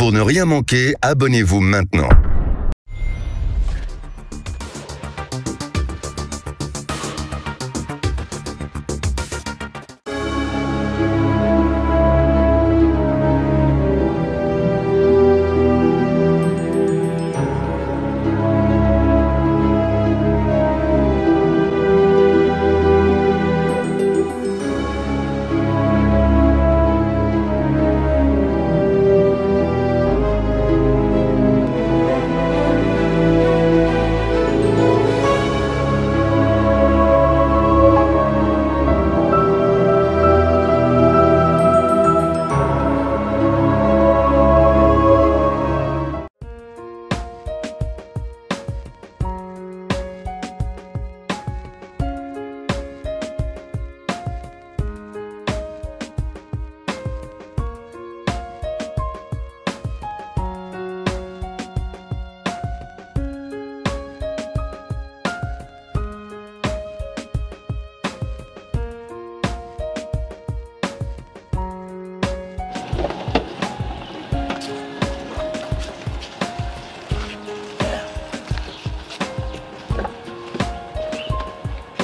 Pour ne rien manquer, abonnez-vous maintenant.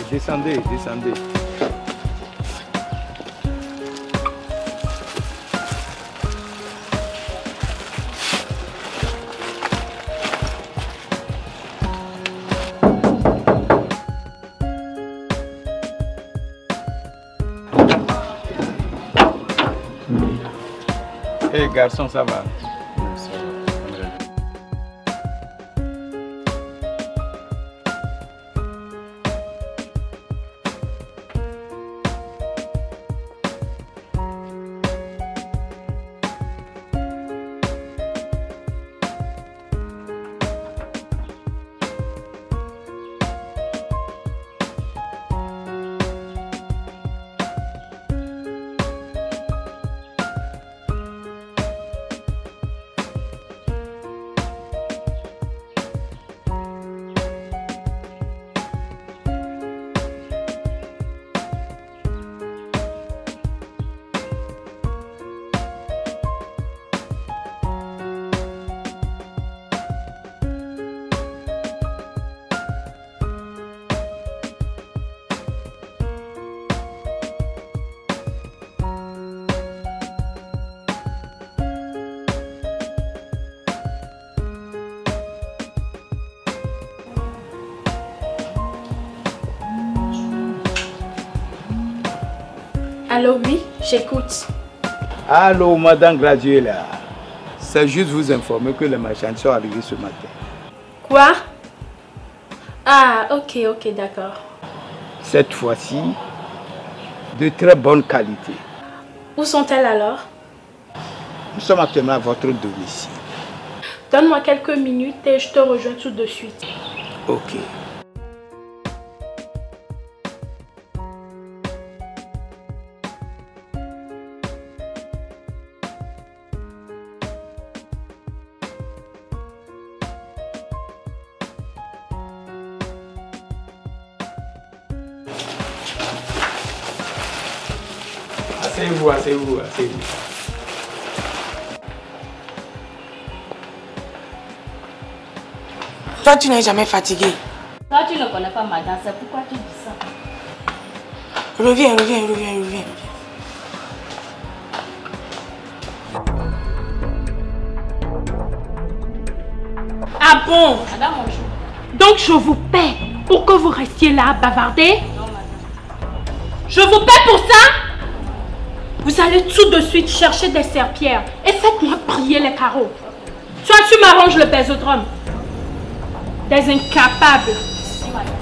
Descendez, descendez. Hé garçon, ça va? Allô, oui, j'écoute. Allô, Madame Graduela. C'est juste vous informer que les marchandises sont arrivés ce matin. Quoi? Ah, ok, d'accord. Cette fois-ci, de très bonne qualité. Où sont-elles alors? Nous sommes actuellement à votre domicile. Donne-moi quelques minutes et je te rejoins tout de suite. Ok. Asseyez-vous, asseyez-vous, asseyez-vous. Toi, tu n'es jamais fatigué. Toi, tu ne connais pas madame, c'est pourquoi tu dis ça. Reviens. Ah bon? Madame, bonjour. Donc je vous paie pour que vous restiez là à bavarder? Non, madame. Je vous paie pour ça? Vous allez tout de suite chercher des serpillères et faites-moi briller les carreaux. Soit tu m'arranges le pésodrome. Des incapables. Si, madame.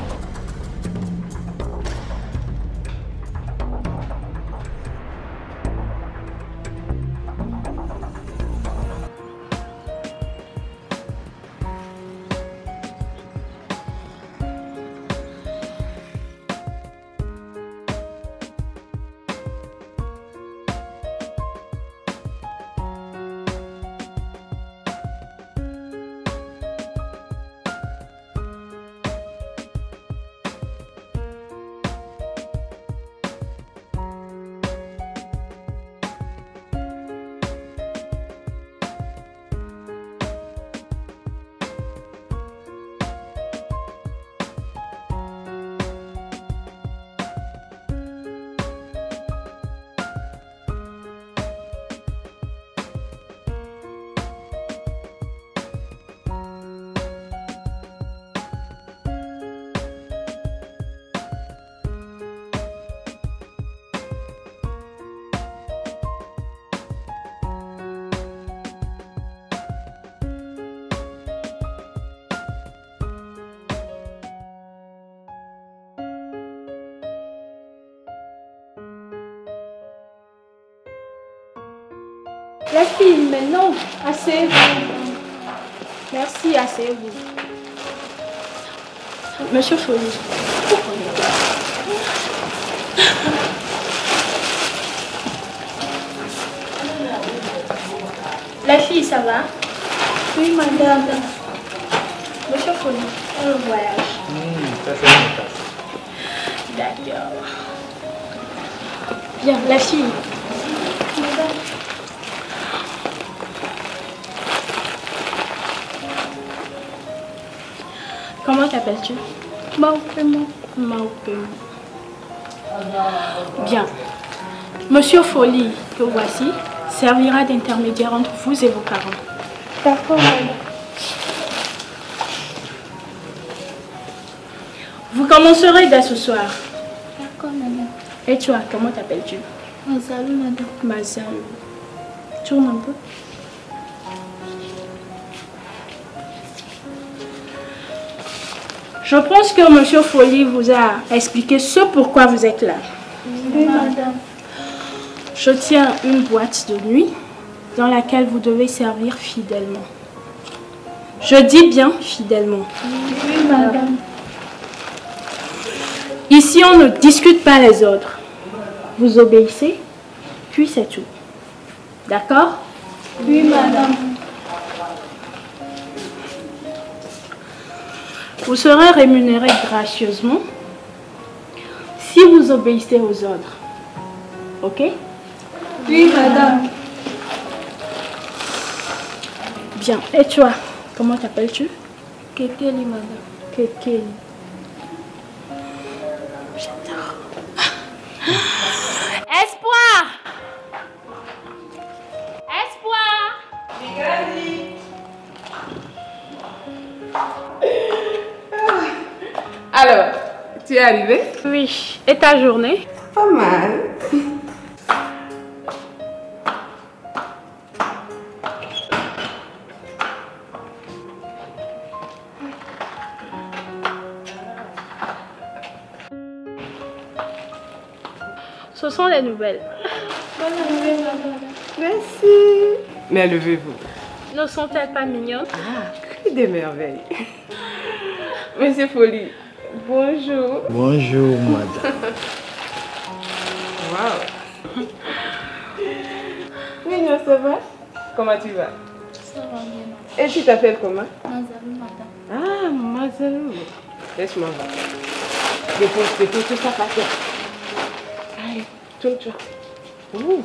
Les filles, mais non. Asseyez-vous. Merci, asseyez-vous. Monsieur Folie. Les filles, ça va? Oui, madame. Monsieur Folie, on le voyage. Ça c'est une tasse. D'accord. Bien, la fille. Madame. Comment t'appelles-tu? Maupemo. Maupemo. Bien. Monsieur Folie, que voici, servira d'intermédiaire entre vous et vos parents. D'accord, madame. Vous commencerez dès ce soir. D'accord, madame. Et toi, comment t'appelles-tu? Mazalou, madame. Mazalou. Tourne un peu. Je pense que Monsieur Folie vous a expliqué ce pourquoi vous êtes là. Oui, madame. Je tiens une boîte de nuit dans laquelle vous devez servir fidèlement. Je dis bien fidèlement. Oui, madame. Ici, on ne discute pas les ordres. Vous obéissez, puis c'est tout. D'accord? Oui, madame. Vous serez rémunéré gracieusement si vous obéissez aux ordres. Ok? Oui, madame. Bien. Et toi, comment t'appelles-tu? Kekeli, madame. Kekeli. J'adore. Espoir! Espoir! Alors, tu es arrivée? Oui. Et ta journée? Pas mal. Ce sont les nouvelles. Merci. Mais levez-vous. Ne sont-elles pas mignonnes? Ah, que des merveilles. Monsieur Folie, bonjour. Bonjour, madame. Wow. Mignon, ça va? Comment tu vas? Ça va bien. Et tu t'appelles comment? Mazalou, madame. Ah, Mazalou. Laisse-moi voir. Dépose tout ça par terre. Allez, tourne-toi. Ouh.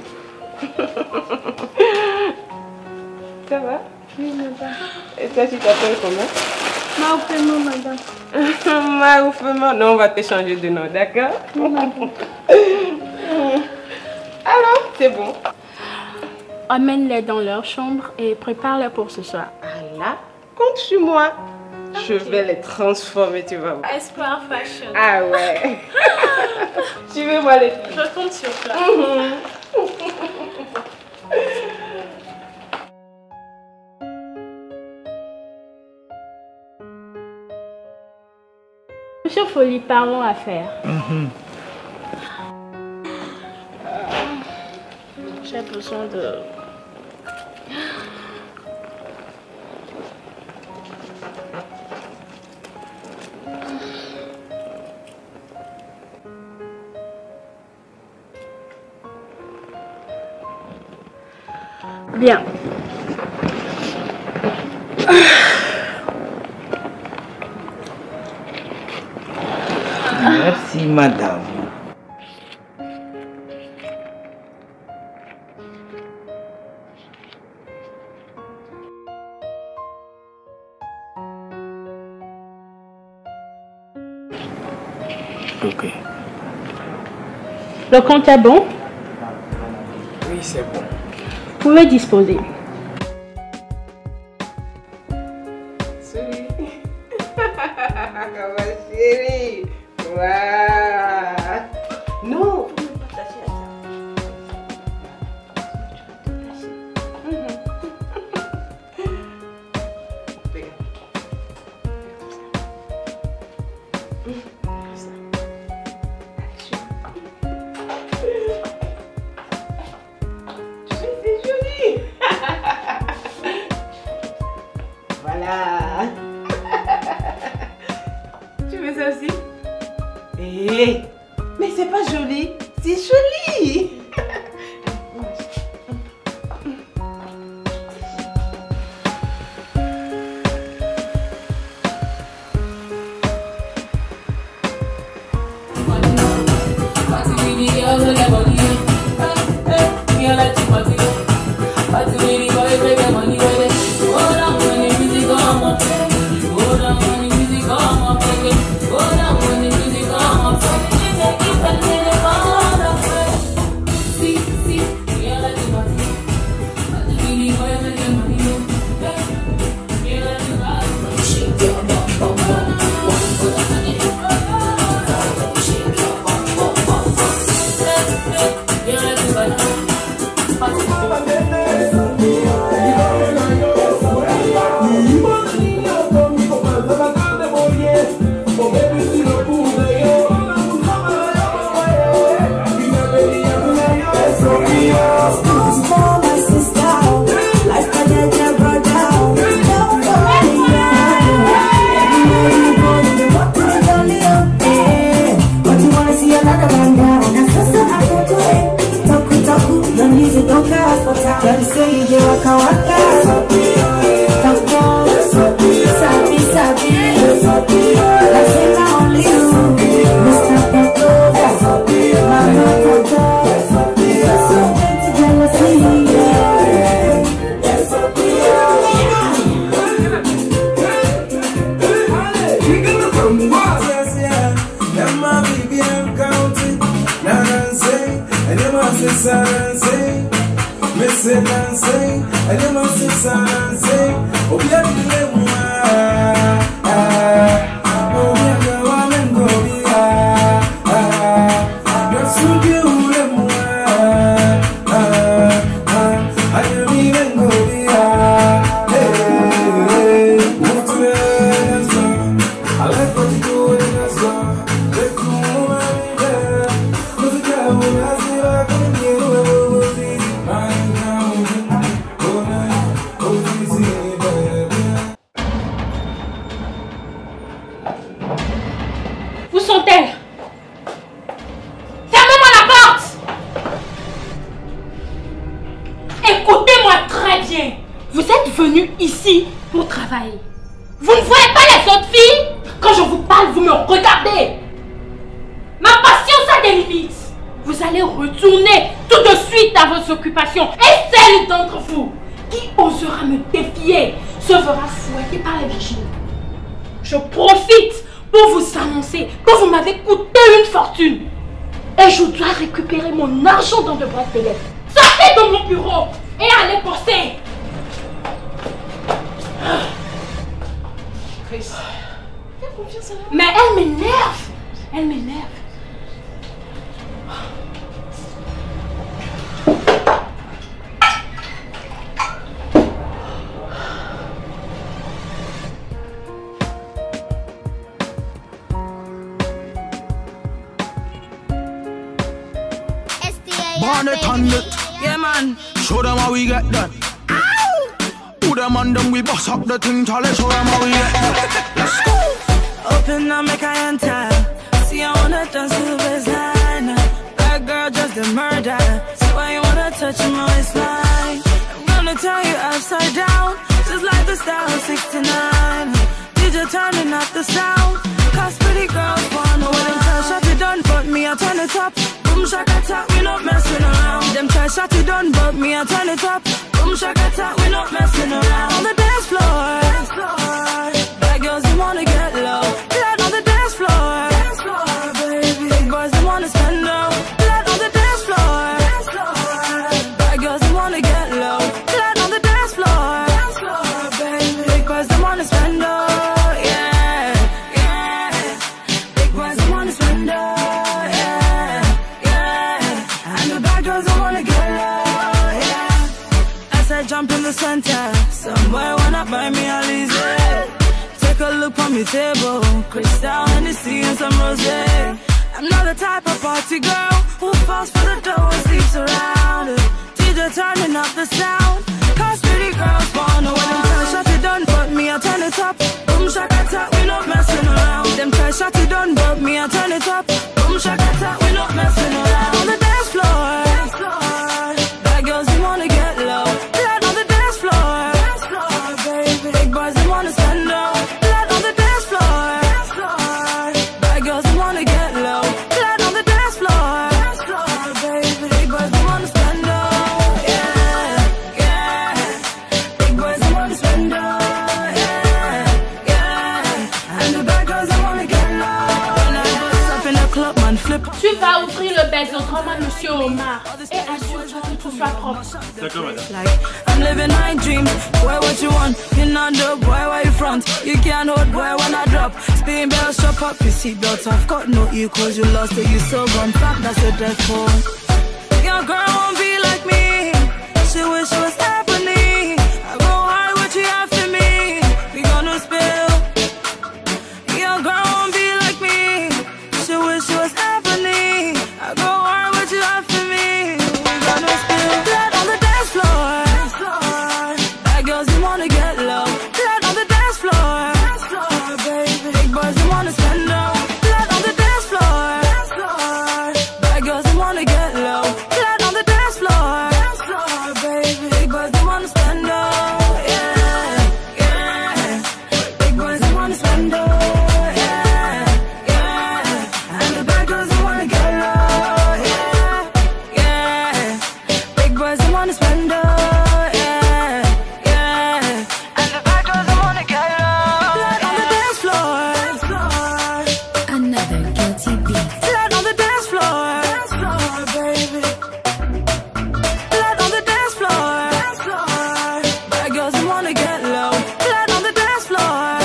Ça va? Oui, madame. Et toi, tu t'appelles comment? Maupemo, madame. Maoufement. Non, on va te changer de nom, d'accord? Oui, madame. Alors, c'est bon. Emmène-les dans leur chambre et prépare-les pour ce soir. Ah là, compte sur moi. Je vais les transformer, tu vas voir. Espoir Fashion. Ah ouais. Tu veux voir les filles? Je compte sur toi. Monsieur Folie, parlons affaires. J'ai besoin de... Bien. Merci, madame. Ok. Le compte est bon? Oui, c'est bon. Vous pouvez disposer. Souris. Ma chérie. Waouh. Non. Faut même pas tâcher à ça. Regarde. C'est joli. Hé, mais c'est pas joli, c'est joli. Dans de boîtes de lettres. Sortez de mon bureau et allez bosser. Chris, fais confiance à moi. Mais elle m'énerve. Elle m'énerve. Yeah man, show them how we get done. Put them on them, we bust up the thing, Charlie, show them how we get done. Let's go. Open up, make I enter. See, I wanna dance to the baseline. That girl just a murder. So why you wanna touch my waistline? I'm gonna turn you upside down, just like the style of 69. DJ turning up the sound, cause pretty girls wanna when them try shot it done, but me I turn it up. Boom shaka tap, we not messing around. Them try shot it done, but me I turn it up. Boom shaka tap, we not messing around. On the dance floor, bad girls they wanna get low. Blood on the dance floor, baby. Big boys they wanna spend low. Blood on the dance floor, bad girls they wanna get low. Blood on the dance floor, baby. Big boys they wanna spend low. Jump in the center, somewhere wanna buy me a Lizzie. Take a look on me table, crystal, Hennessy and some rosé. I'm not the type of party girl who falls for the dough and sleeps around. DJ turning up the sound, cause pretty girls wanna when them try shot it done, but me I turn it up. Boom shaka tap, we not messing around. Them try shot it done, but me I turn it up. Boom offrir le bésodrome à Monsieur Omar et assure-toi que tout soit propre. D'accord, madame. Like, I'm living my dreams. Boy, what you want? You're not the boy, why you front? You can't hold boy when I drop. Spin bells, chop up your seatbelts. I've got no equals. You lost it, you so gone. Fuck, that's a death call. Your girl won't be like me. She wish it was happening. I go hard, what you have for me. We gonna spill. Your girl won't be like me. She wish it was happening. I go hard, what you have for me. We gonna spill. Blood on the dance floor. Bad girls, they wanna get low. Blood on the dance floor. Baby. Big boys, they wanna spend low. Blood on the dance floor. Bad girls, they wanna get low. Blood on the dance floor. Baby. Big boys, they wanna spend low. Yeah, yeah. Big boys, they wanna spend low. Yeah, yeah. And the bad girls, they wanna get low. Yeah, yeah. Big boys, they wanna spend low. Yeah, yeah. And the bad girls, they wanna get low. Blood on the dance floor. Another guilty beat. Blood on the dance floor. Baby. Blood on the dance floor. Bad girls, they wanna get low. Blood on the dance floor.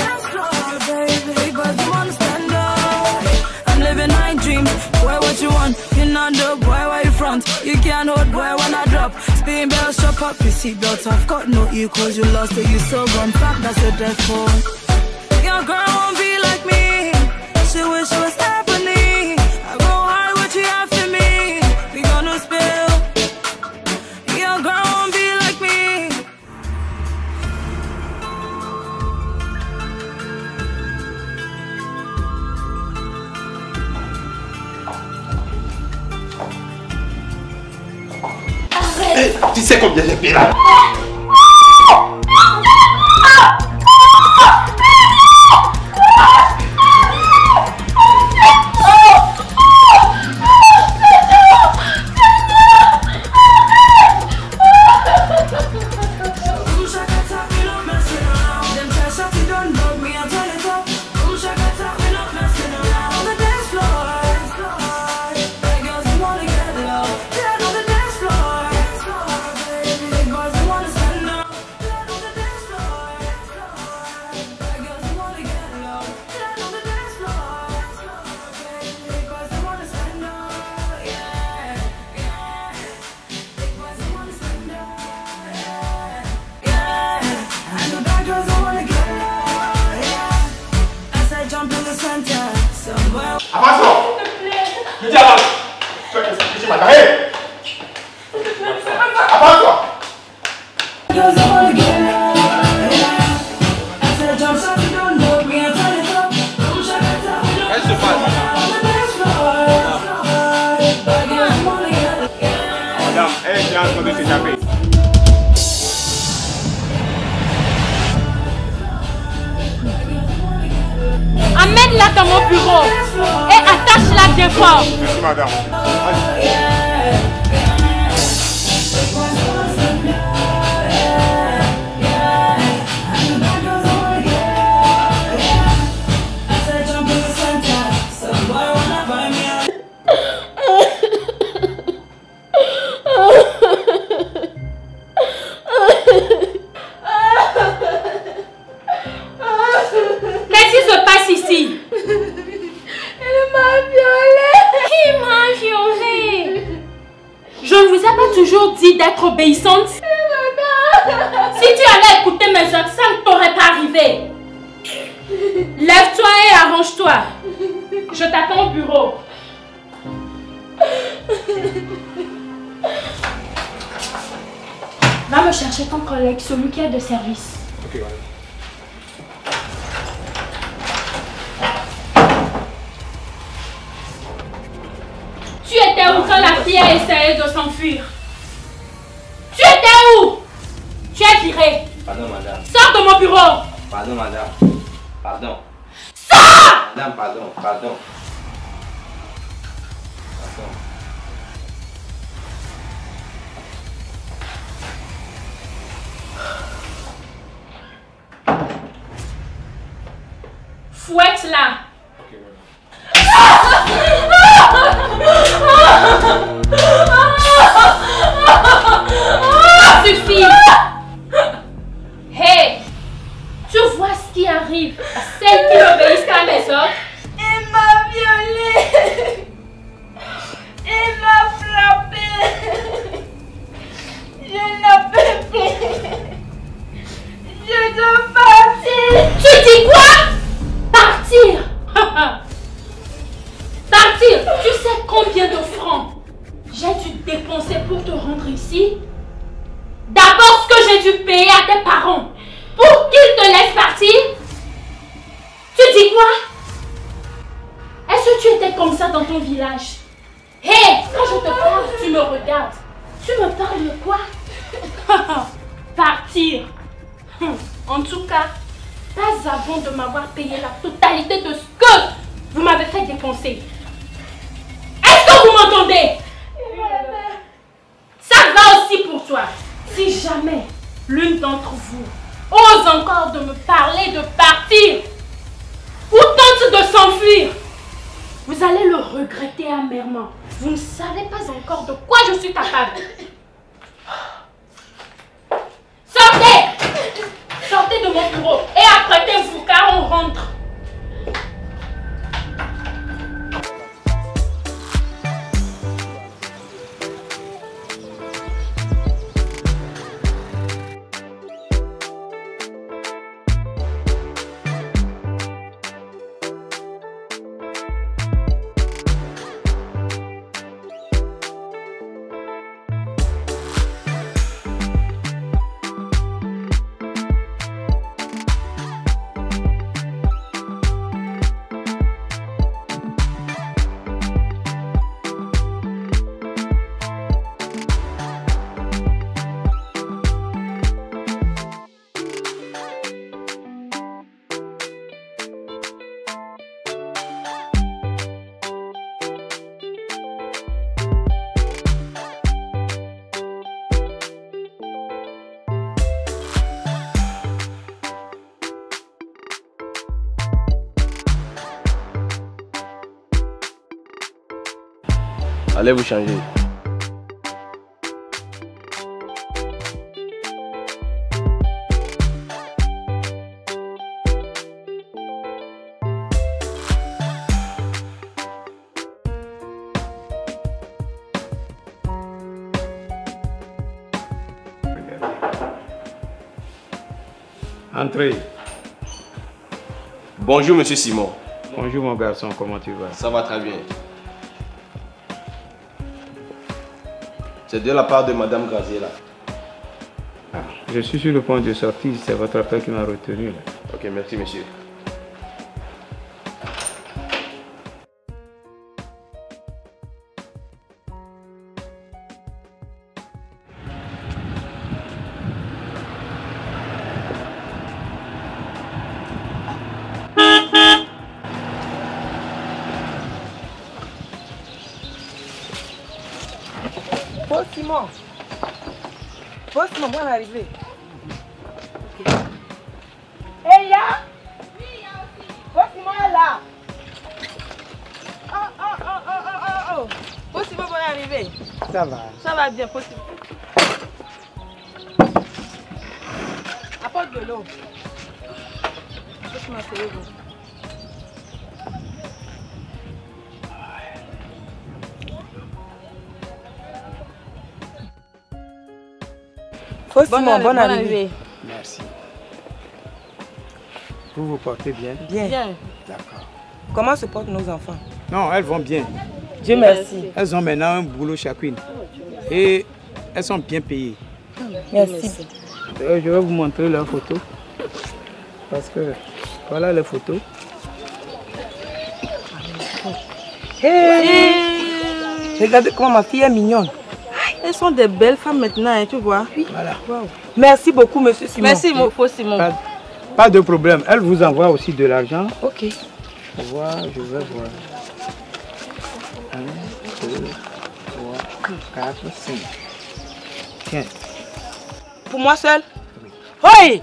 Baby. Big boys, they wanna spend low. I'm living my dream. Boy, what you want? You're not the boy, why you front? You can't hold boy when I drop. Spin bells, chop up your seatbelts. I've got no equals. You lost it, you so gone. Fuck, that's a death call. Your girl won't be like me. She wish it was happening. I go hard, what you have for me. We gonna spill. Your girl won't be like me. Tu sais combien j'ai payé là? Avance! Je dis avance! Tu vas qu'est-ce madame? Avance! Qu'est-ce qui se passe? Madame, elle est en train de s'échapper. Amène-la dans mon bureau et attache-la bien fort. Merci, madame. Qu'est-ce qui se passe ici? Elle m'a violée. Qui m'a violée? Je ne vous ai pas toujours dit d'être obéissante? Si tu allais écouter mes ordres, ça ne t'aurait pas arrivé. Lève-toi et arrange-toi. Je t'attends au bureau. Va me chercher ton collègue, celui qui est de service. Ok, voilà. Tu étais où quand la fille a essayé de s'enfuir? Tu étais où? Tu es viré. Pardon, madame. Sors de mon bureau. Pardon, madame. Pardon. Sors! Madame, pardon. Pardon. Fouette-la. Ok, voilà. dépensé pour te rendre ici? D'abord, ce que j'ai dû payer à tes parents pour qu'ils te laissent partir? Tu dis quoi? Est-ce que tu étais comme ça dans ton village? Hé, quand je te parle, tu me regardes. Tu me parles de quoi? Partir. En tout cas, pas avant de m'avoir payé la totalité de ce que vous m'avez fait dépenser. Est-ce que vous m'entendez? Ça va aussi pour toi. Si jamais l'une d'entre vous ose encore de me parler de partir ou tente de s'enfuir, vous allez le regretter amèrement. Vous ne savez pas encore de quoi je suis capable. Sortez! Sortez de mon bureau et apprêtez-vous car on rentre. Allez vous changer. Entrez. Bonjour Monsieur Simon. Bonjour mon garçon, comment tu vas? Ça va très bien. C'est de la part de Madame Graziella. Ah, je suis sur le point de sortir, c'est votre appel qui m'a retenu. Là. Ok, merci monsieur. Simon. Bon, Simon, moi, arrivé. Hey, là. Bon, Simon est là. Oh. Bon, Simon, bon, arrivé. Ça va. Ça va bien, possible. Apporte de l'eau. Laisse-moi essayer, bon. Simon, bonne arrivée. Merci. Vous vous portez bien? Bien. D'accord. Comment se portent nos enfants? Non, elles vont bien. Dieu merci. Elles ont maintenant un boulot chacune. Et elles sont bien payées. Merci. Je vais vous montrer leurs photos. Parce que voilà les photos. Hey. Regardez comment ma fille est mignonne. Elles sont des belles femmes maintenant, hein, tu vois. Oui. Voilà. Wow. Merci beaucoup, monsieur Simon. Merci, mon Simon. Pas de problème. Elle vous envoie aussi de l'argent. Ok. Je vais voir. 1, 2, 3, 4, 5. Tiens. Pour moi seul? Oui. Oui.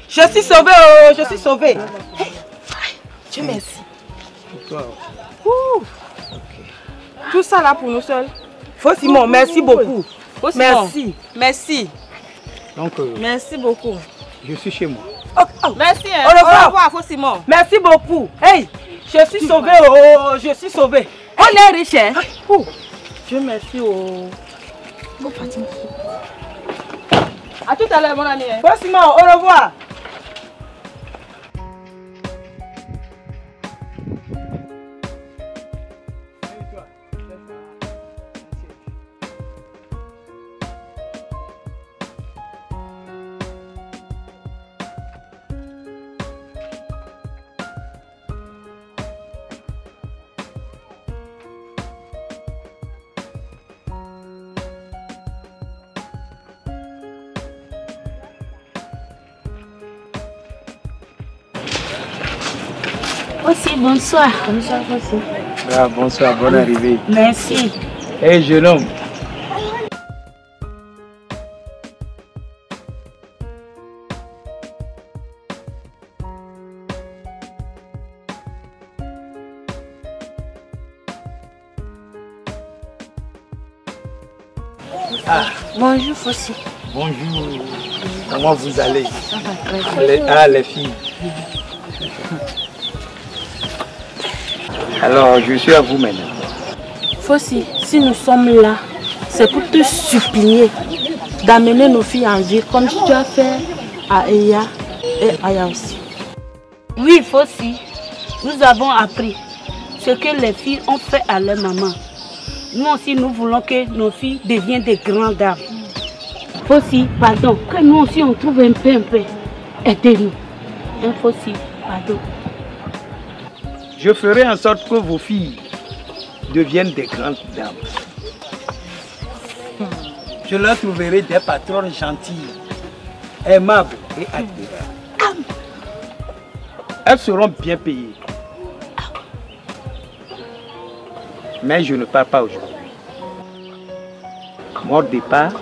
Je suis sauvée, oh, je suis sauvée. Hey. Dieu merci. Pour toi. Okay. Tout ça là pour nous seuls. Faux Simon, merci beaucoup. Merci. Merci. Donc, merci beaucoup. Je suis chez moi. Merci. Hein. Au revoir, Faux Simon. Merci beaucoup. Hey, je suis sauvée. Oh, je suis sauvée. On est riche. Hein? Dieu merci. Oh. À tout à l'heure, mon ami. Faux Simon, au revoir. Aussi, bonsoir. Bonsoir, aussi. Ah, bonsoir, bonne arrivée. Merci. Hey, jeune homme. Ah. Bonjour, Fossi. Bonjour. Comment vous allez? Ça va très bien. Les filles. Alors, je suis à vous maintenant. Fossi, si nous sommes là, c'est pour te supplier d'amener nos filles en ville comme tu as fait à Eya et Aya aussi. Oui, Fossi, nous avons appris ce que les filles ont fait à leur maman. Nous aussi, nous voulons que nos filles deviennent des grandes dames. Fossi, pardon, que nous aussi on trouve un peu. Aidez-nous. Fossi, pardon. Je ferai en sorte que vos filles deviennent des grandes dames. Je leur trouverai des patronnes gentilles, aimables et admirables. Elles seront bien payées. Mais je ne pars pas aujourd'hui. Mon départ,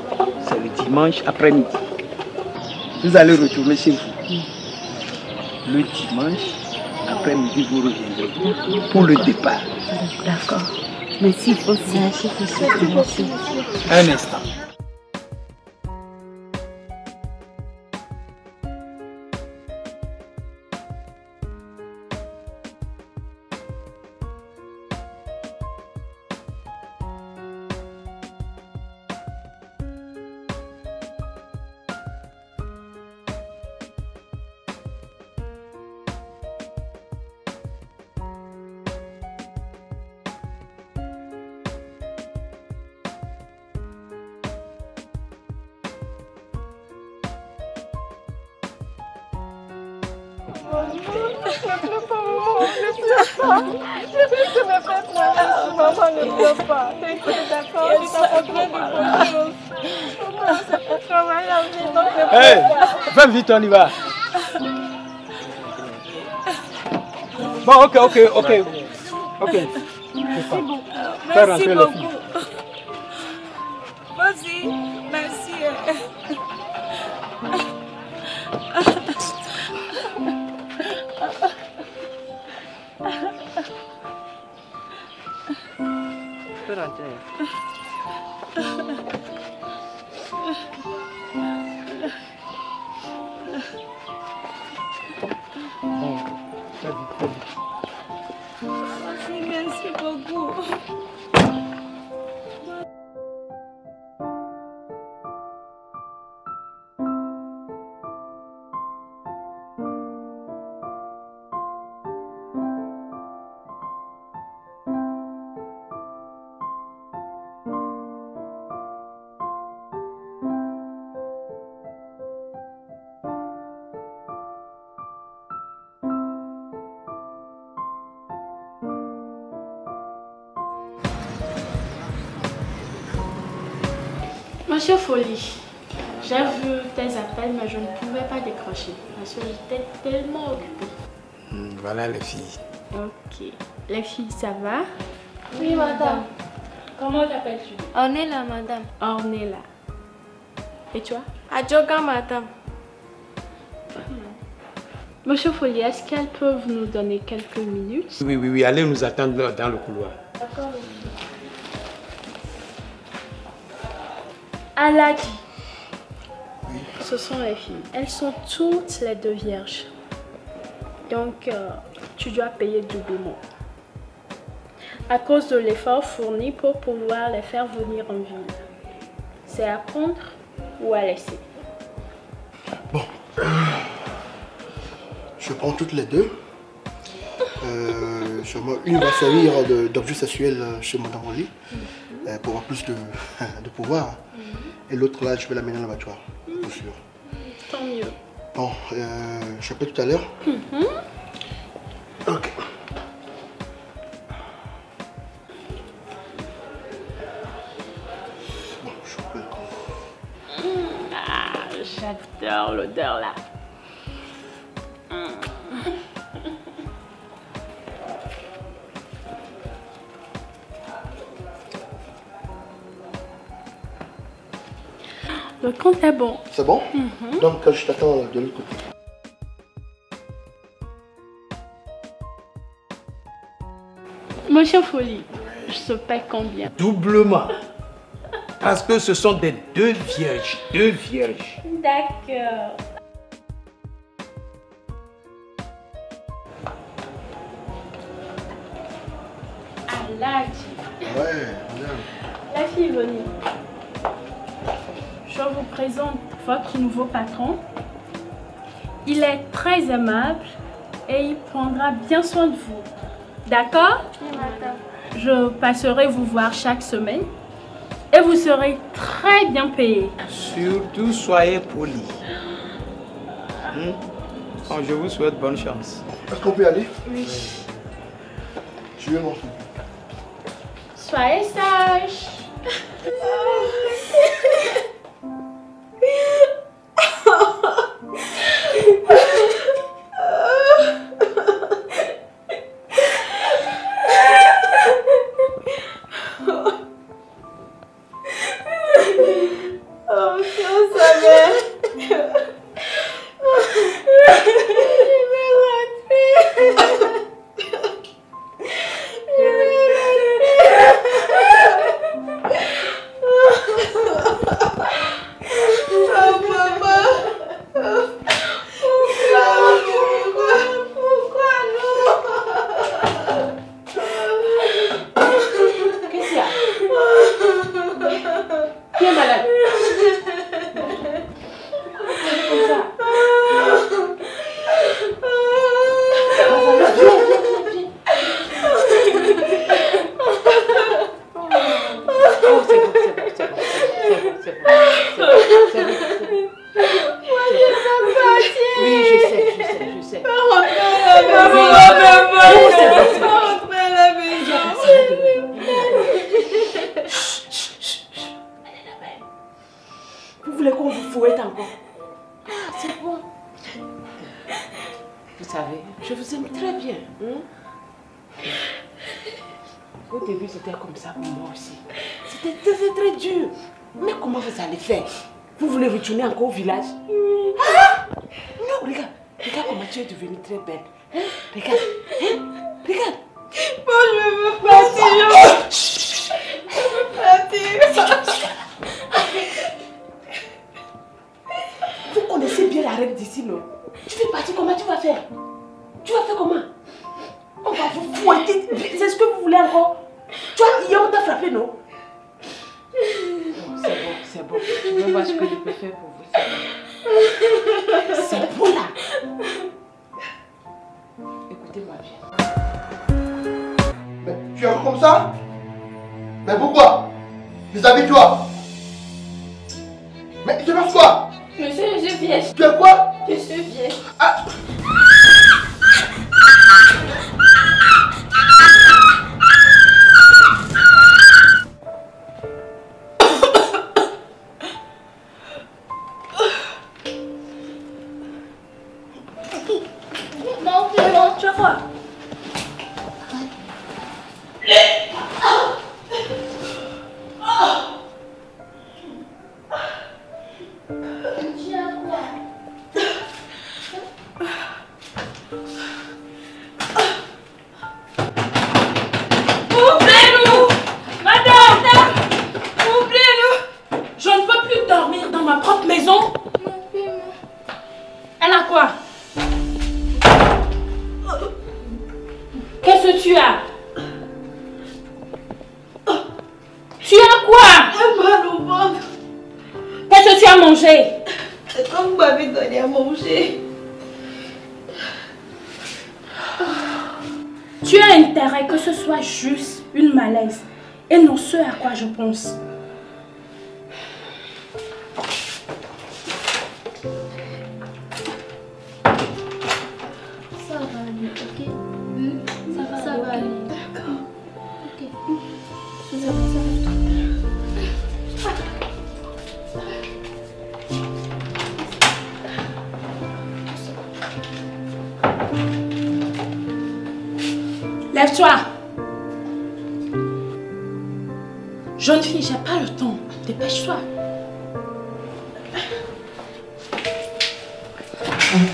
c'est le dimanche après-midi. Vous allez retourner chez vous. Le dimanche après-midi, vous reviendrez pour le départ. D'accord. Merci, Fossi. Merci. Un instant. Hey, fais vite, on y va. Bon, ok. Merci beaucoup. Fais rentrer les filles. Vas-y, merci. Tu peux rentrer. Merci beaucoup. Monsieur Folie, j'ai vu tes appels, mais je ne pouvais pas décrocher parce que j'étais tellement occupée. Voilà les filles. Ok. Les filles, ça va? Oui, madame. Comment t'appelles-tu? Ornella, madame. Ornella. Et toi? Adjoga, madame. Monsieur Folie, est-ce qu'elles peuvent nous donner quelques minutes? Oui, allez nous attendre dans le couloir. D'accord. Aladi. Oui. Ce sont les filles. Elles sont toutes les deux vierges. Donc, tu dois payer doublement. À cause de l'effort fourni pour pouvoir les faire venir en ville. C'est à prendre ou à laisser. Bon. Je prends toutes les deux. Une va servir d'objet sexuel chez Madame Oli pour avoir plus de pouvoir. Et l'autre là, je vais l'amener dans l'abattoir, pour sûr. Tant mieux. Bon, je peux tout à l'heure. Ok. Bon, je peux. J'adore l'odeur là. Le compte est bon. C'est bon? Donc, je t'attends de l'autre côté. Monsieur Folie, je se paie combien? Doublement. Parce que ce sont des deux vierges. D'accord. Aladji. Ouais, bien. La fille venue. Je vous présente votre nouveau patron. Il est très aimable et il prendra bien soin de vous. D'accord? Oui, madame. Je passerai vous voir chaque semaine et vous serez très bien payé. Surtout soyez poli. Bon, je vous souhaite bonne chance. Est-ce qu'on peut y aller? Oui. Je vais manger. Soyez sage. Vous voulez qu'on vous fouette encore? Ah, c'est bon. Vous savez, je vous aime très bien. Au début, c'était comme ça pour moi aussi. C'était très dur. Mais comment vous allez faire? Vous voulez retourner encore au village? Ah! Non, regarde comment tu es devenue très belle. Regarde. Regarde. Moi, je veux partir. Je veux partir. Vous connaissez bien la règle d'ici, non? Tu veux partir, comment tu vas faire? Tu vas faire comment? On va vous fouetter. C'est ce que vous voulez encore? Tu vois, hier on t'a frappé, non? Non, c'est bon. Je vais voir ce que je peux faire pour vous. C'est bon là. Écoutez-moi bien. Mais tu es comme ça? Mais pourquoi? Vis-à-vis de toi? Mais tu penses quoi? Monsieur, je suis vieille. Tu es quoi? Je suis vieille. Ah. Non, tu as quoi? Ouvrez-nous! Madame! Ouvrez-nous! Je ne peux plus dormir dans ma propre maison. Elle a quoi? Qu'est-ce que tu as? Tu as quoi? J'ai mal au ventre. Qu'est-ce que tu as mangé? C'est comme vous m'avez donné à manger. Tu as intérêt que ce soit juste une malaise et non ce à quoi je pense. Ça va aller, ok? Ça va aller. D'accord. Ok. Ça va. Lève-toi. Jeune fille, j'ai pas le temps. Dépêche-toi. Comment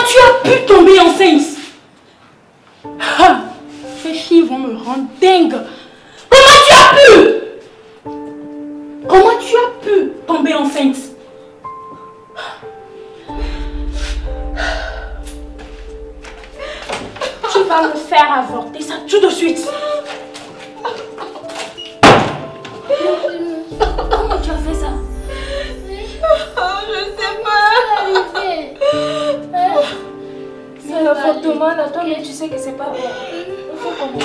tu as pu tomber enceinte? Ces filles vont me rendre dingue. Comment tu as pu? Comment tu as pu tomber enceinte? Tu vas me faire avorter ça tout de suite. Comment tu as fait ça? Je sais pas. C'est l'avortement là, toi mais tu sais que c'est pas bon. On fait comment?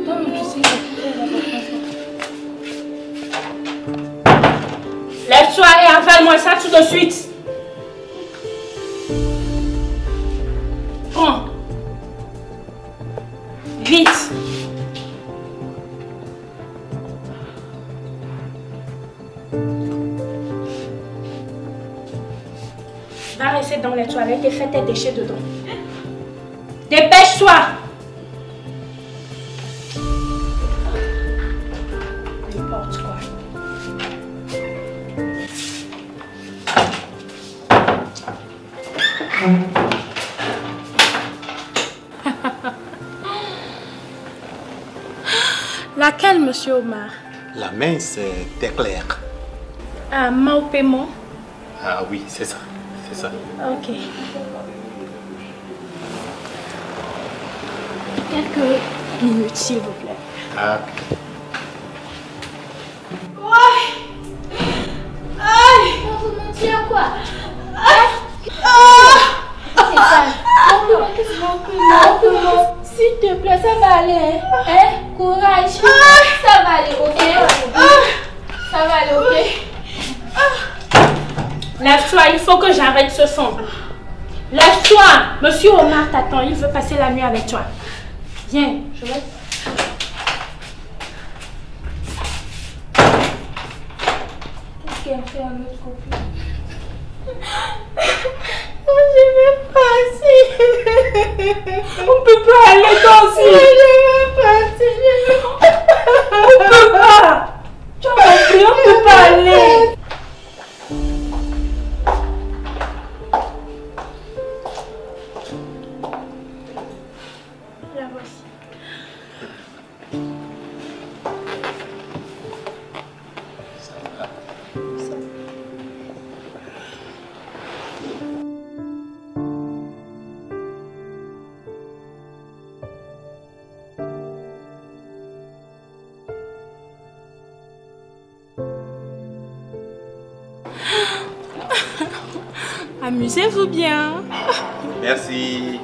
Toi mais tu sais que c'est l'avortement. Lève-toi et avale-moi ça tout de suite. Prends. Vite. Va rester dans les toilettes et fais tes déchets dedans. Dépêche-toi. N'importe quoi. Laquelle, monsieur Omar? La main, c'est clair. Main au paiement? Ah oui, c'est ça. C'est ça. Ok. Quelques minutes, s'il vous plaît. Ah. Ouais. Aïe. Vous mentiez à quoi? S'il te plaît, ça va aller. Hein? Courage. Ça va aller, ok? Ça va aller, ok? Lève-toi, il faut que j'arrête ce son. Lève-toi. Monsieur Omar t'attend, il veut passer la nuit avec toi. Viens, je vais... Qu'est-ce qu'elle fait à notre copine? Je vais partir. On peut pas aller danser. Je vais partir. On peut pas. Tu as compris, on peut pas aller. La voici. Amusez-vous bien. Merci.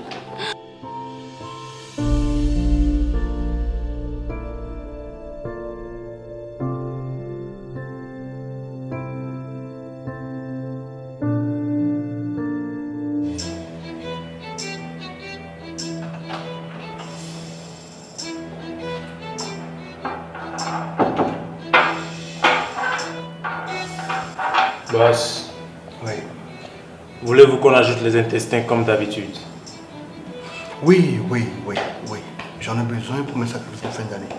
Boss. Oui. Voulez-vous qu'on ajoute les intestins comme d'habitude? Oui. J'en ai besoin pour mes sacrifices de fin d'année.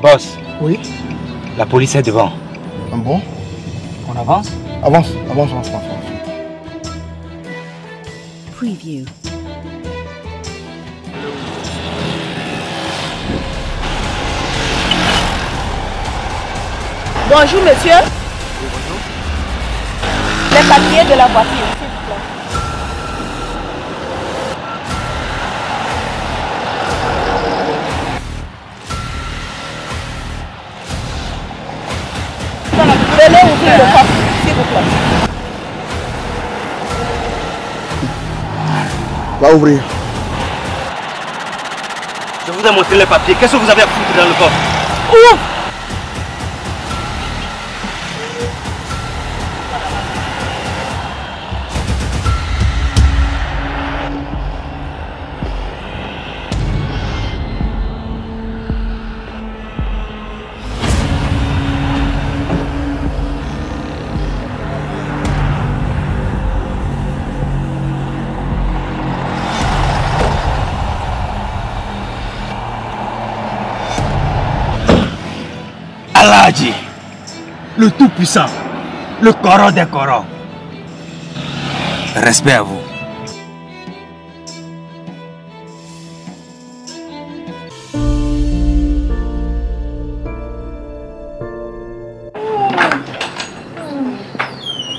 Boss. Oui. La police est devant. Ah bon? On avance? Avance. Preview. Bonjour monsieur. Oui, bonjour. Les papiers de la voiture, s'il vous plaît. Venez ouvrir le coffre, s'il vous plaît. Va ouvrir. Je vous ai montré les papiers. Qu'est-ce que vous avez à foutre dans le coffre? Ouvre! Alhaji, le Tout-Puissant, le Coran des Corans. Respect à vous.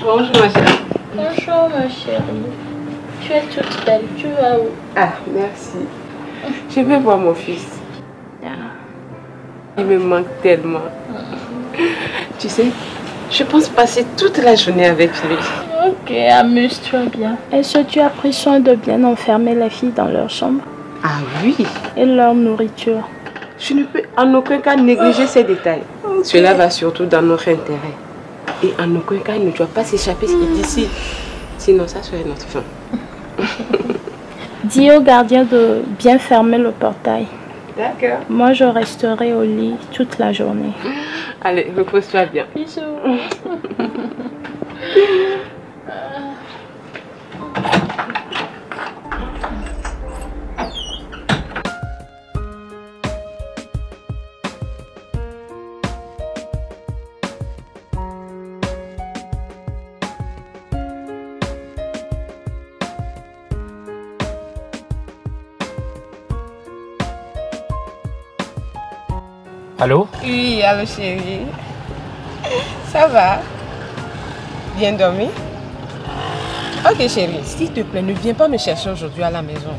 Bonjour ma chérie. Bonjour ma chérie. Tu es toute belle. Tu vas où? Ah, merci. Je vais voir mon fils. Il me manque tellement. Tu sais, je pense passer toute la journée avec lui. Ok, amuse-toi bien. Est-ce que tu as pris soin de bien enfermer les filles dans leur chambre? Ah oui. Et leur nourriture? Je ne peux en aucun cas négliger ces détails. Okay. Cela va surtout dans notre intérêt. Et en aucun cas, il ne doit pas s'échapper d'ici. Sinon, ça serait notre fin. Dis au gardien de bien fermer le portail. D'accord. Moi, je resterai au lit toute la journée. Allez, repose-toi bien. Bisous. Allô? Oui, allô chérie. Ça va? Bien dormi? Ok chérie, s'il te plaît, ne viens pas me chercher aujourd'hui à la maison.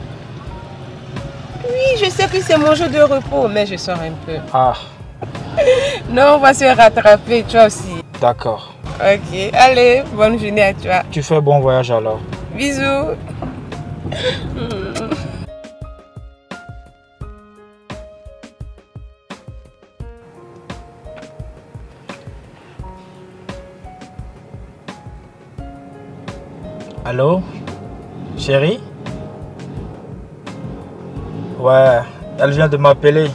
Oui, je sais que c'est mon jour de repos, mais je sors un peu. Ah. Non, on va se rattraper, toi aussi. D'accord. Ok, allez, bonne journée à toi. Tu fais bon voyage alors. Bisous. Allô? Chérie? Ouais, elle vient de m'appeler.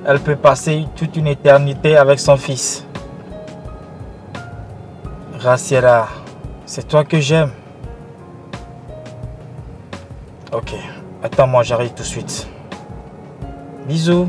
Elle peut passer toute une éternité avec son fils. Graciela, c'est toi que j'aime. Ok, attends-moi, j'arrive tout de suite. Bisous.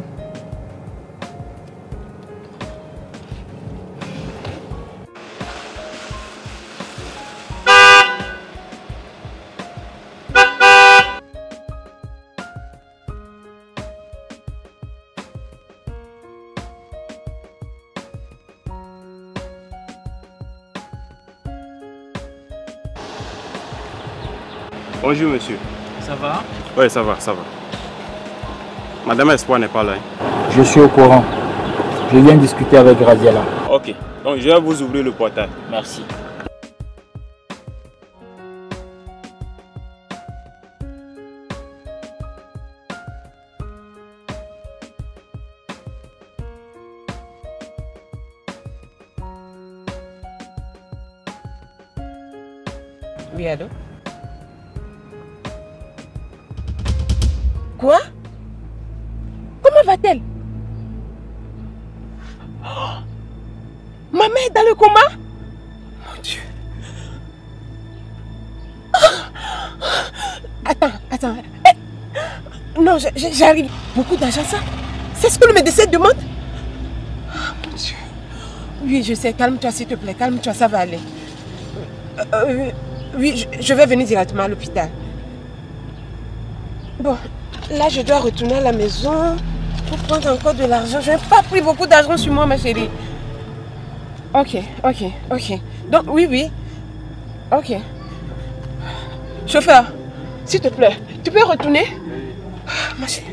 Bonjour monsieur. Ça va? Oui, ça va, ça va. Madame Espoir n'est pas là. Je suis au courant. Je viens discuter avec Graziella. Ok, donc je vais vous ouvrir le portail. Merci. Oui, allô? Quoi? Comment va-t-elle? Oh, maman est dans le coma? Mon Dieu. Attends. Non, j'arrive. Beaucoup d'argent, ça? C'est ce que le médecin demande? tension. Oui, je sais. Calme-toi, s'il te plaît. Calme-toi, ça va aller. Oui, je vais venir directement à l'hôpital. Bon, là, je dois retourner à la maison pour prendre encore de l'argent. Je n'ai pas pris beaucoup d'argent sur moi, ma chérie. Ok. Donc, oui. Ok. Chauffeur, s'il te plaît, tu peux retourner? Ma chérie.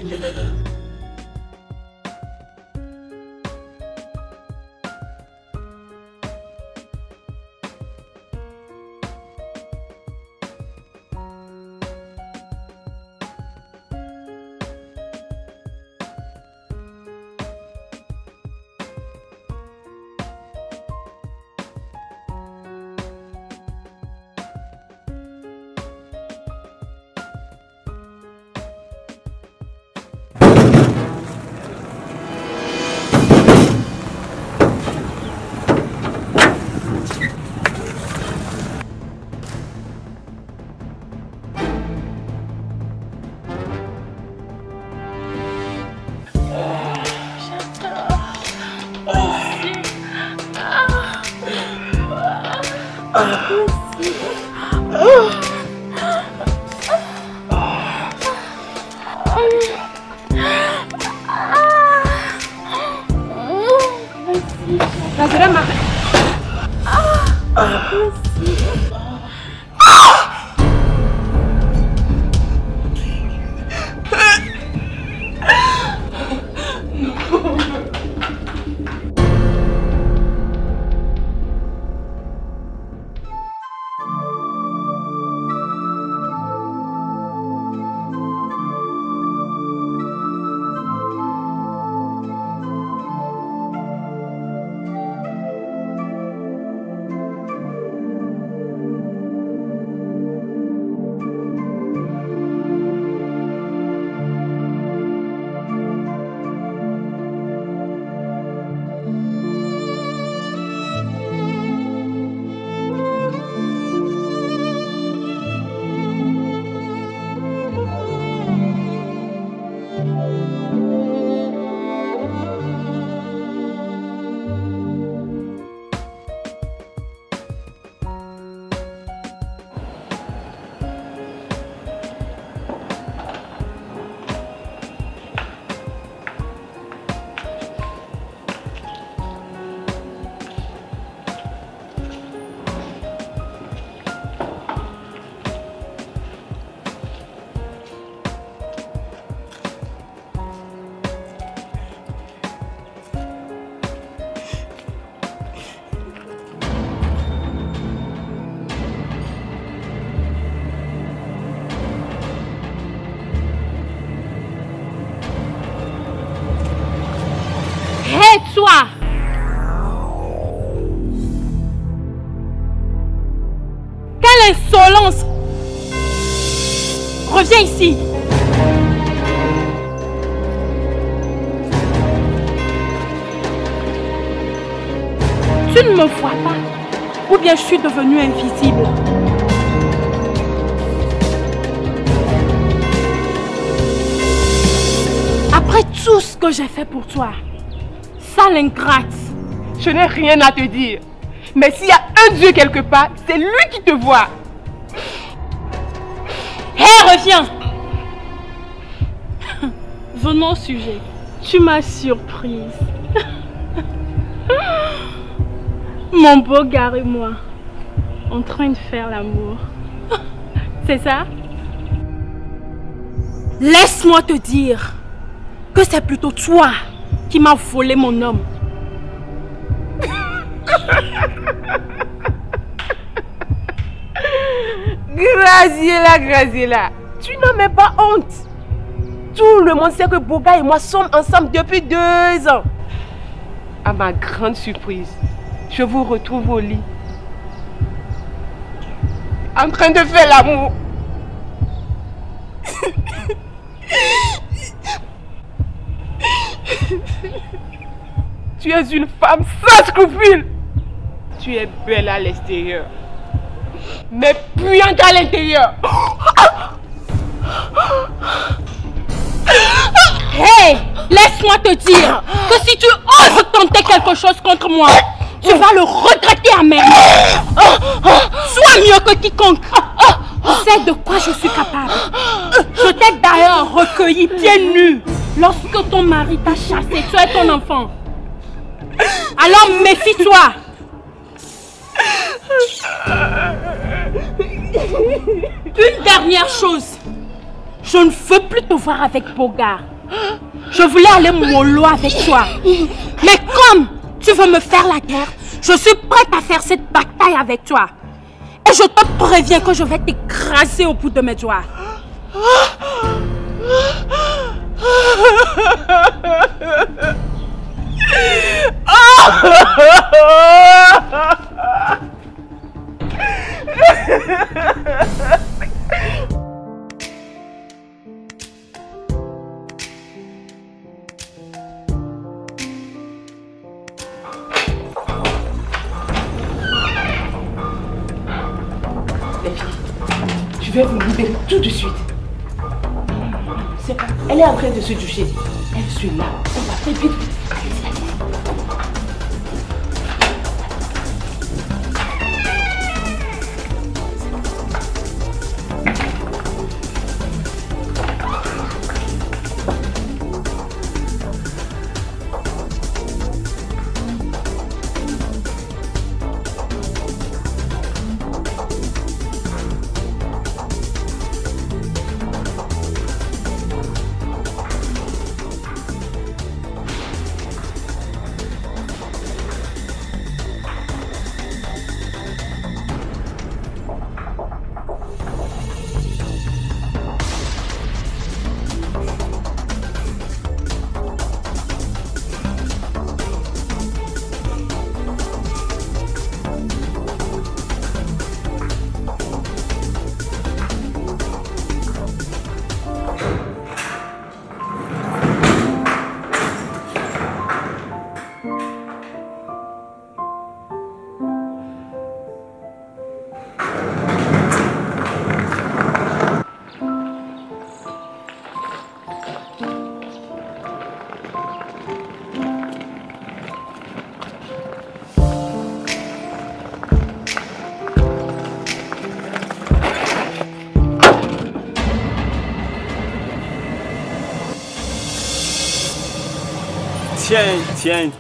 Toi! Quelle insolence! Reviens ici! Tu ne me vois pas? Ou bien je suis devenue invisible? Après tout ce que j'ai fait pour toi, sale ingrate. Je n'ai rien à te dire. Mais s'il y a un Dieu quelque part, c'est lui qui te voit. Hé, reviens. Venons au sujet. Tu m'as surprise. Mon beau gars et moi, en train de faire l'amour. C'est ça? Laisse-moi te dire que c'est plutôt toi qui m'a volé mon homme. Graziella, tu n'as même pas honte. Tout le monde sait que Boga et moi sommes ensemble depuis 2 ans. À ma grande surprise, je vous retrouve au lit, en train de faire l'amour. Tu es une femme sans scrupules. Tu es belle à l'extérieur, mais puante à l'intérieur. Hey, laisse-moi te dire que si tu oses tenter quelque quelque chose contre moi, tu vas le regretter amèrement. Sois mieux que quiconque. Tu sais de quoi je suis capable. Je t'ai d'ailleurs recueilli pieds nus lorsque ton mari t'a chassé. Tu es ton enfant. Alors méfie-toi. Une dernière chose. Je ne veux plus te voir avec Bogart. Je voulais aller mollo avec toi. Mais comme tu veux me faire la guerre, je suis prête à faire cette bataille avec toi. Et je te préviens que je vais t'écraser au bout de mes doigts. Je vais vous libérer tout de suite. C'est pas. Elle est en train de se doucher. Elle suit là. On va faire vite. Allez.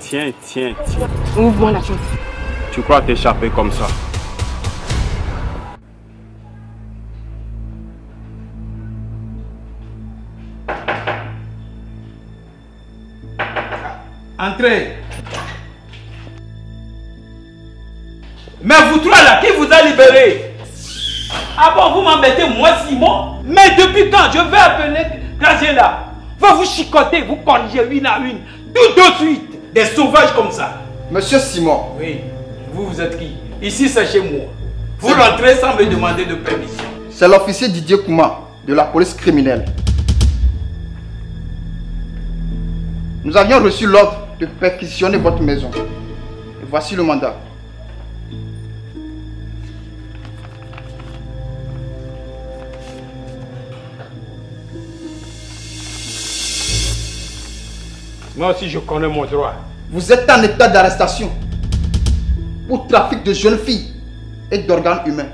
Tiens. Ouvre-moi la porte. Tu crois t'échapper comme ça? Entrez. Mais vous trois là, qui vous a libéré? Ah bon, vous m'embêtez, moi Simon? Mais depuis quand je vais appeler Graziella? Va vous chicoter, vous corriger une à une, tout de suite. Des sauvages comme ça. Monsieur Simon. Oui, vous êtes qui? Ici c'est chez moi. Vous rentrez sans me demander de permission. C'est l'officier Didier Kouma de la police criminelle. Nous avions reçu l'ordre de perquisitionner votre maison. Et voici le mandat. Moi aussi je connais mon droit. Vous êtes en état d'arrestation pour trafic de jeunes filles et d'organes humains.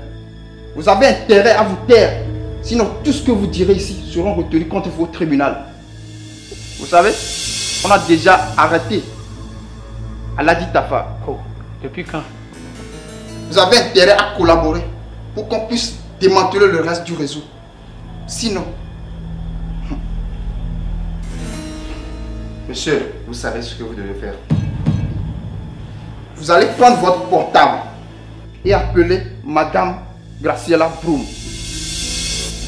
Vous avez intérêt à vous taire, sinon tout ce que vous direz ici sera retenu contre vous au tribunal. Vous savez, on a déjà arrêté Aladi Tafa. Oh, depuis quand? Vous avez intérêt à collaborer pour qu'on puisse démanteler le reste du réseau. Sinon... Monsieur, vous savez ce que vous devez faire. Vous allez prendre votre portable et appeler Madame Graziella Broom.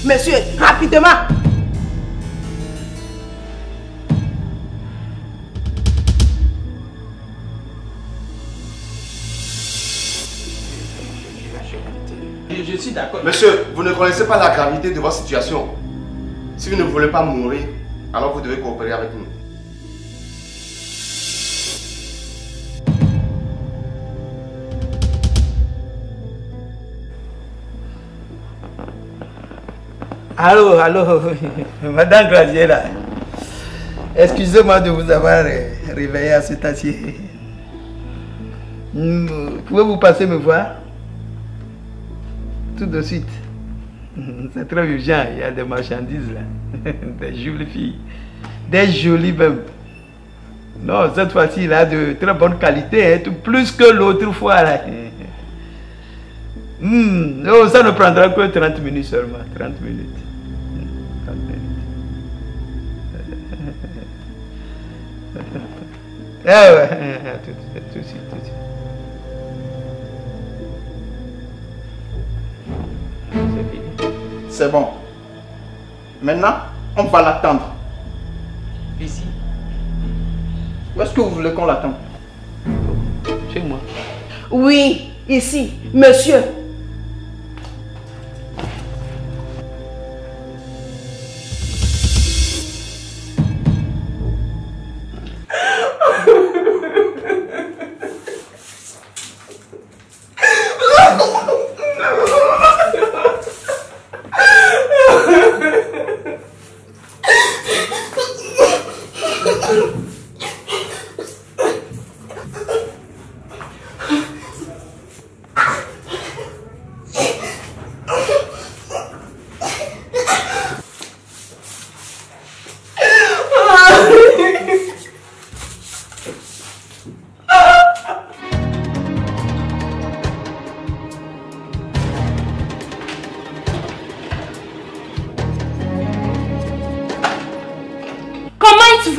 Monsieur, rapidement. Je suis d'accord. Monsieur, vous ne connaissez pas la gravité de votre situation. Si vous ne voulez pas mourir, alors vous devez coopérer avec nous. Allô, Madame Graziella. Excusez-moi de vous avoir réveillé à cet acier. Pouvez-vous passer me voir? Tout de suite. C'est très urgent, il y a des marchandises là. Des jolies filles. Des jolies même. Non, cette fois-ci, il a de très bonne qualité, hein, plus que l'autre fois là. Oh, ça ne prendra que 30 minutes seulement. 30 minutes. 30 minutes. Ah ouais, tout de suite. C'est fini. C'est bon. Maintenant, on va l'attendre. Ici. Où est-ce que vous voulez qu'on l'attende? Chez moi. Oui, ici, monsieur.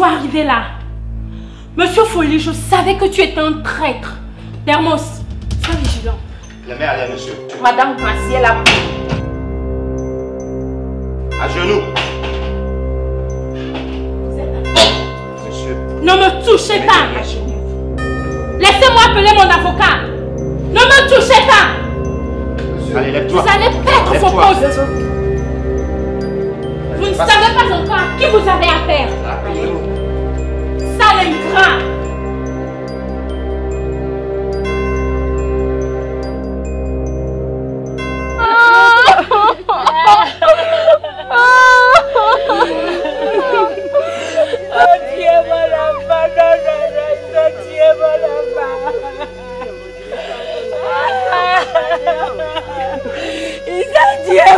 Arrivé là. Monsieur Folie, je savais que tu étais un traître. Dermos, sois vigilant. La mère, allez, monsieur. Madame Gracielle a pris. À genoux. Monsieur. Ne me touchez pas. Laissez-moi appeler mon avocat. Ne me touchez pas. Monsieur. Allez, lève-toi. Vous allez perdre vos postes. Vous ne savez pas encore à qui vous avez affaire. Sale ingrat. Dieu,